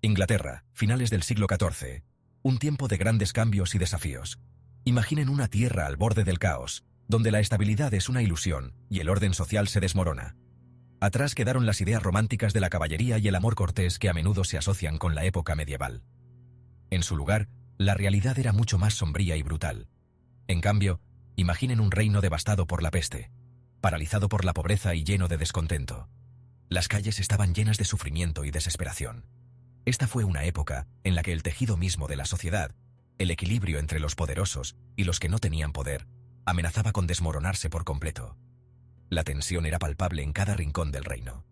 Inglaterra, finales del siglo XIV. Un tiempo de grandes cambios y desafíos. Imaginen una tierra al borde del caos, donde la estabilidad es una ilusión y el orden social se desmorona. Atrás quedaron las ideas románticas de la caballería y el amor cortés que a menudo se asocian con la época medieval. En su lugar, la realidad era mucho más sombría y brutal. En cambio, imaginen un reino devastado por la peste, paralizado por la pobreza y lleno de descontento. Las calles estaban llenas de sufrimiento y desesperación. Esta fue una época en la que el tejido mismo de la sociedad, el equilibrio entre los poderosos y los que no tenían poder, amenazaba con desmoronarse por completo. La tensión era palpable en cada rincón del reino.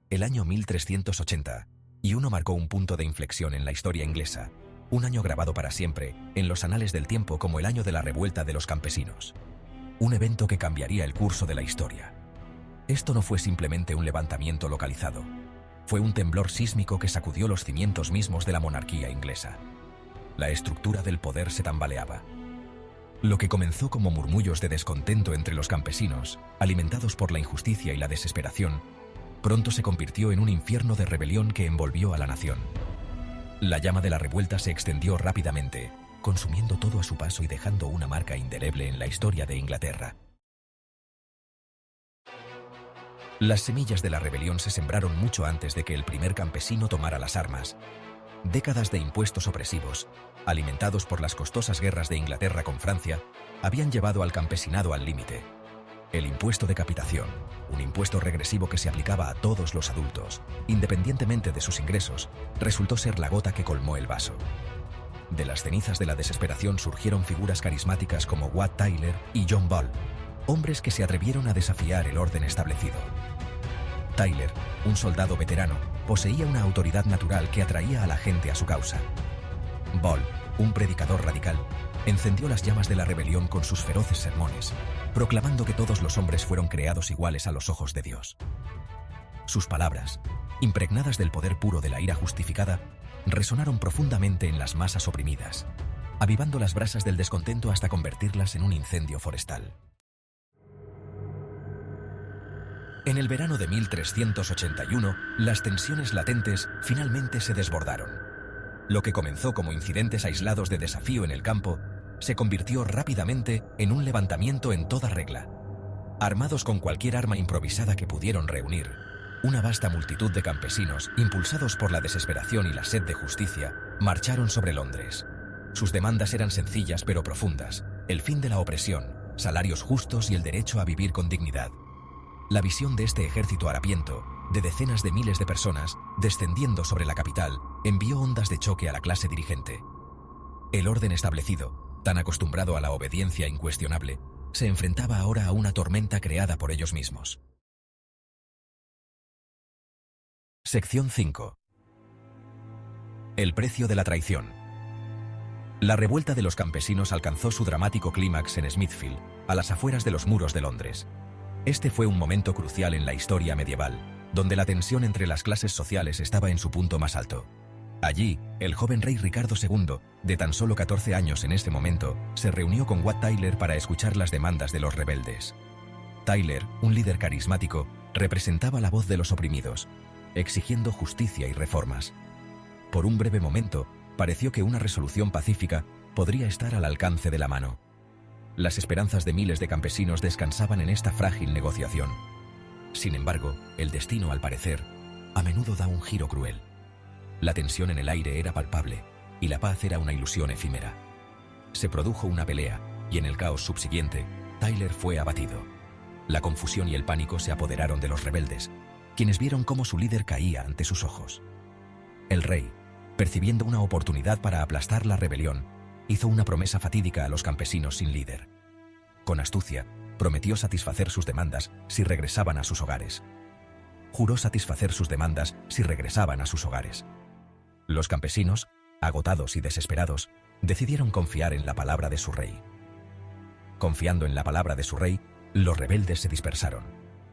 El año 1380, y uno marcó un punto de inflexión en la historia inglesa, un año grabado para siempre en los anales del tiempo como el año de la revuelta de los campesinos. Un evento que cambiaría el curso de la historia. Esto no fue simplemente un levantamiento localizado. Fue un temblor sísmico que sacudió los cimientos mismos de la monarquía inglesa. La estructura del poder se tambaleaba. Lo que comenzó como murmullos de descontento entre los campesinos, alimentados por la injusticia y la desesperación, pronto se convirtió en un infierno de rebelión que envolvió a la nación. La llama de la revuelta se extendió rápidamente, consumiendo todo a su paso y dejando una marca indeleble en la historia de Inglaterra. Las semillas de la rebelión se sembraron mucho antes de que el primer campesino tomara las armas. Décadas de impuestos opresivos, alimentados por las costosas guerras de Inglaterra con Francia, habían llevado al campesinado al límite. El impuesto de capitación, un impuesto regresivo que se aplicaba a todos los adultos, independientemente de sus ingresos, resultó ser la gota que colmó el vaso. De las cenizas de la desesperación surgieron figuras carismáticas como Wat Tyler y John Ball, hombres que se atrevieron a desafiar el orden establecido. Tyler, un soldado veterano, poseía una autoridad natural que atraía a la gente a su causa. Ball, un predicador radical, encendió las llamas de la rebelión con sus feroces sermones, proclamando que todos los hombres fueron creados iguales a los ojos de Dios. Sus palabras, impregnadas del poder puro de la ira justificada, resonaron profundamente en las masas oprimidas, avivando las brasas del descontento hasta convertirlas en un incendio forestal. En el verano de 1381, las tensiones latentes finalmente se desbordaron. Lo que comenzó como incidentes aislados de desafío en el campo, se convirtió rápidamente en un levantamiento en toda regla. Armados con cualquier arma improvisada que pudieron reunir, una vasta multitud de campesinos, impulsados por la desesperación y la sed de justicia, marcharon sobre Londres. Sus demandas eran sencillas pero profundas: el fin de la opresión, salarios justos y el derecho a vivir con dignidad. La visión de este ejército harapiento, de decenas de miles de personas, descendiendo sobre la capital, envió ondas de choque a la clase dirigente. El orden establecido, tan acostumbrado a la obediencia incuestionable, se enfrentaba ahora a una tormenta creada por ellos mismos. Sección 5. El precio de la traición. La revuelta de los campesinos alcanzó su dramático clímax en Smithfield, a las afueras de los muros de Londres. Este fue un momento crucial en la historia medieval, donde la tensión entre las clases sociales estaba en su punto más alto. Allí, el joven rey Ricardo II, de tan solo 14 años en ese momento, se reunió con Wat Tyler para escuchar las demandas de los rebeldes. Tyler, un líder carismático, representaba la voz de los oprimidos, exigiendo justicia y reformas. Por un breve momento, pareció que una resolución pacífica podría estar al alcance de la mano. Las esperanzas de miles de campesinos descansaban en esta frágil negociación. Sin embargo, el destino, al parecer, a menudo da un giro cruel. La tensión en el aire era palpable, y la paz era una ilusión efímera. Se produjo una pelea, y en el caos subsiguiente, Tyler fue abatido. La confusión y el pánico se apoderaron de los rebeldes, quienes vieron cómo su líder caía ante sus ojos. El rey, percibiendo una oportunidad para aplastar la rebelión, hizo una promesa fatídica a los campesinos sin líder. Con astucia, prometió satisfacer sus demandas si regresaban a sus hogares. Juró satisfacer sus demandas si regresaban a sus hogares. Los campesinos, agotados y desesperados, decidieron confiar en la palabra de su rey. Confiando en la palabra de su rey, los rebeldes se dispersaron.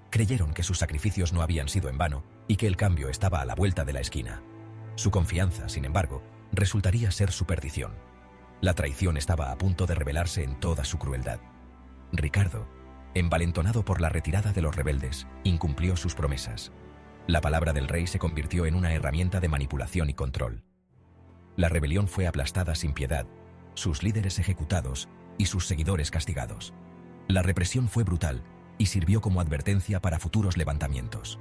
Creyeron que sus sacrificios no habían sido en vano y que el cambio estaba a la vuelta de la esquina. Su confianza, sin embargo, resultaría ser su perdición. La traición estaba a punto de revelarse en toda su crueldad. Ricardo, envalentonado por la retirada de los rebeldes, incumplió sus promesas. La palabra del rey se convirtió en una herramienta de manipulación y control. La rebelión fue aplastada sin piedad, sus líderes ejecutados y sus seguidores castigados. La represión fue brutal y sirvió como advertencia para futuros levantamientos.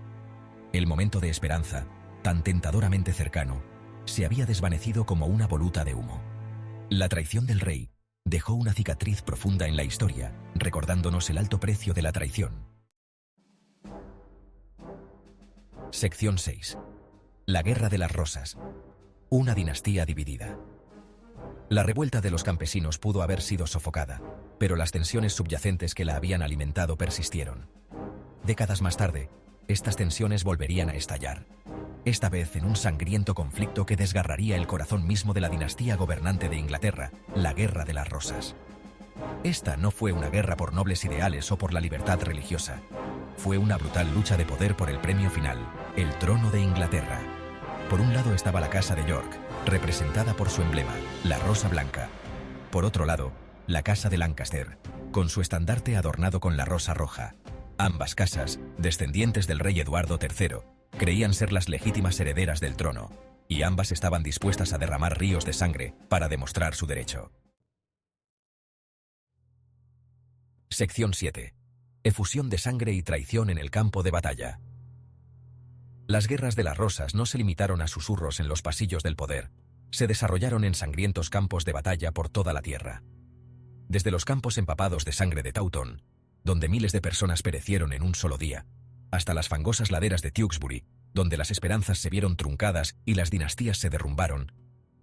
El momento de esperanza, tan tentadoramente cercano, se había desvanecido como una voluta de humo. La traición del rey dejó una cicatriz profunda en la historia, recordándonos el alto precio de la traición. Sección 6. La Guerra de las Rosas. Una dinastía dividida. La revuelta de los campesinos pudo haber sido sofocada, pero las tensiones subyacentes que la habían alimentado persistieron. Décadas más tarde, estas tensiones volverían a estallar, esta vez en un sangriento conflicto que desgarraría el corazón mismo de la dinastía gobernante de Inglaterra, la Guerra de las Rosas. Esta no fue una guerra por nobles ideales o por la libertad religiosa. Fue una brutal lucha de poder por el premio final, el trono de Inglaterra. Por un lado estaba la Casa de York, representada por su emblema, la rosa blanca. Por otro lado, la Casa de Lancaster, con su estandarte adornado con la rosa roja. Ambas casas, descendientes del rey Eduardo III, creían ser las legítimas herederas del trono, y ambas estaban dispuestas a derramar ríos de sangre para demostrar su derecho. Sección 7. Efusión de sangre y traición en el campo de batalla. Las guerras de las rosas no se limitaron a susurros en los pasillos del poder, se desarrollaron en sangrientos campos de batalla por toda la tierra. Desde los campos empapados de sangre de Taunton, donde miles de personas perecieron en un solo día, hasta las fangosas laderas de Tewkesbury, donde las esperanzas se vieron truncadas y las dinastías se derrumbaron,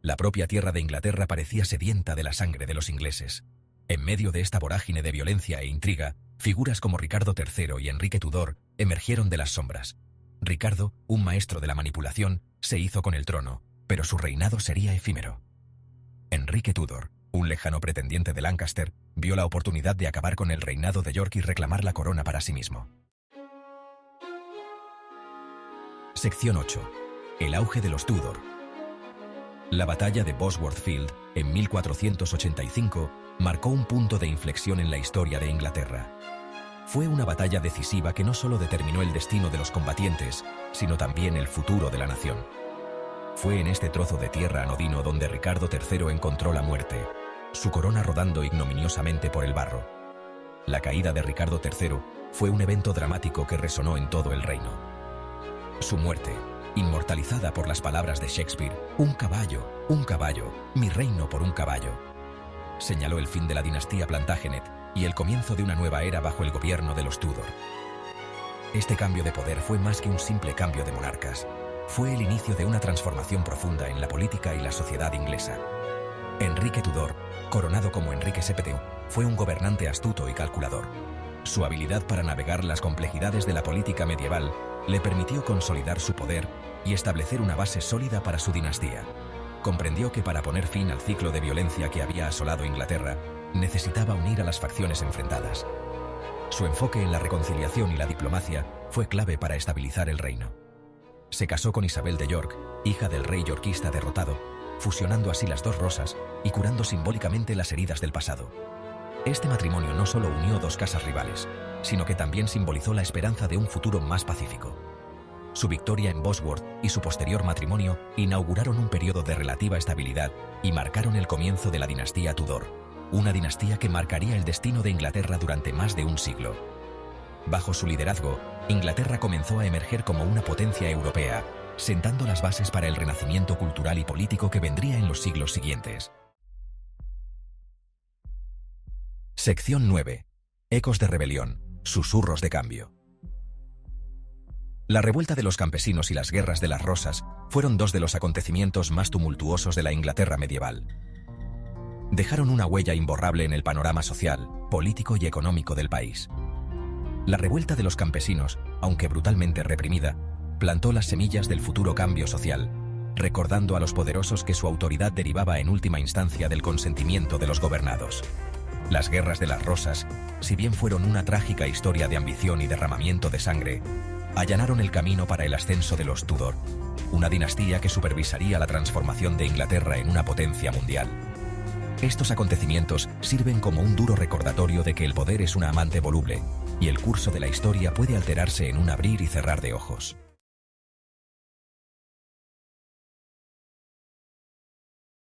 la propia tierra de Inglaterra parecía sedienta de la sangre de los ingleses. En medio de esta vorágine de violencia e intriga, figuras como Ricardo III y Enrique Tudor emergieron de las sombras. Ricardo, un maestro de la manipulación, se hizo con el trono, pero su reinado sería efímero. Enrique Tudor, un lejano pretendiente de Lancaster, vio la oportunidad de acabar con el reinado de York y reclamar la corona para sí mismo. Sección 8. El auge de los Tudor. La batalla de Bosworth Field, en 1485, marcó un punto de inflexión en la historia de Inglaterra. Fue una batalla decisiva que no solo determinó el destino de los combatientes, sino también el futuro de la nación. Fue en este trozo de tierra anodino donde Ricardo III encontró la muerte, su corona rodando ignominiosamente por el barro. La caída de Ricardo III fue un evento dramático que resonó en todo el reino. Su muerte, inmortalizada por las palabras de Shakespeare, un caballo, mi reino por un caballo, señaló el fin de la dinastía Plantagenet y el comienzo de una nueva era bajo el gobierno de los Tudor. Este cambio de poder fue más que un simple cambio de monarcas. Fue el inicio de una transformación profunda en la política y la sociedad inglesa. Enrique Tudor, coronado como Enrique VII, fue un gobernante astuto y calculador. Su habilidad para navegar las complejidades de la política medieval le permitió consolidar su poder y establecer una base sólida para su dinastía. Comprendió que para poner fin al ciclo de violencia que había asolado Inglaterra, necesitaba unir a las facciones enfrentadas. Su enfoque en la reconciliación y la diplomacia fue clave para estabilizar el reino. Se casó con Isabel de York, hija del rey yorkista derrotado, fusionando así las dos rosas y curando simbólicamente las heridas del pasado. Este matrimonio no solo unió dos casas rivales, sino que también simbolizó la esperanza de un futuro más pacífico. Su victoria en Bosworth y su posterior matrimonio inauguraron un periodo de relativa estabilidad y marcaron el comienzo de la dinastía Tudor, una dinastía que marcaría el destino de Inglaterra durante más de un siglo. Bajo su liderazgo, Inglaterra comenzó a emerger como una potencia europea, sentando las bases para el renacimiento cultural y político que vendría en los siglos siguientes. Sección 9. Ecos de rebelión, susurros de cambio. La revuelta de los campesinos y las guerras de las rosas fueron dos de los acontecimientos más tumultuosos de la Inglaterra medieval. Dejaron una huella imborrable en el panorama social, político y económico del país. La revuelta de los campesinos, aunque brutalmente reprimida, plantó las semillas del futuro cambio social, recordando a los poderosos que su autoridad derivaba en última instancia del consentimiento de los gobernados. Las guerras de las rosas, si bien fueron una trágica historia de ambición y derramamiento de sangre, allanaron el camino para el ascenso de los Tudor, una dinastía que supervisaría la transformación de Inglaterra en una potencia mundial. Estos acontecimientos sirven como un duro recordatorio de que el poder es una amante voluble, y el curso de la historia puede alterarse en un abrir y cerrar de ojos.